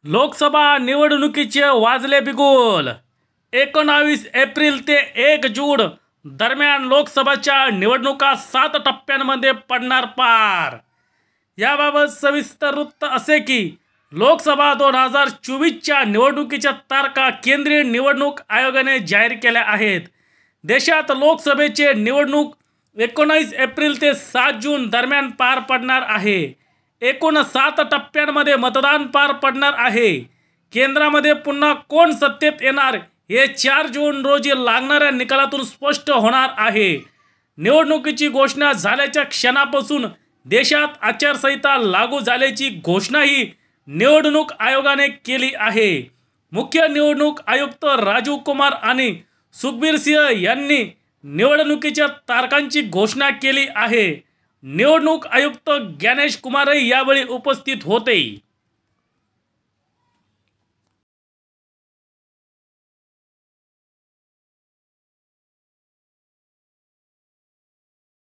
लोकसभा निवडणुकीचे वाजले बिगुल। 19 एप्रिल ते 1 जून दरम्यान लोकसभाच्या निवडणुका 7 टप्प्यांमध्ये पडणार पार। याबाबत सविस्तर वृत्त असे की लोकसभा 2024च्या निवडणुकीच्या तारखा केंद्रीय निवडणूक आयोगाने जाहीर केल्या आहेत। देशात लोकसभेचे निवडणूक 19 एप्रिल ते 7 जून दरम्यान पार पडणार आहे। एकूण 7 टप्प्यांमध्ये मतदान पार पडणार आहे। केंद्रामध्ये पुन्हा कोण सत्तेत येणार हे 4 जून रोजी लागणाऱ्या निकालातून स्पष्ट होणार आहे। निवडणुकीची घोषणा झाल्याच्या क्षणापासून देशात आचारसंहिता लागू झाल्याची घोषणाही निवडणूक आयोगाने केली आहे। मुख्य निवडणूक आयुक्त राजीव कुमार आणि सुखबीर सिंह यांनी निवडणुकीच्या तारखांची घोषणा केली आहे। निवडणूक आयुक्त ज्ञानेश कुमारही यावेळी उपस्थित होते।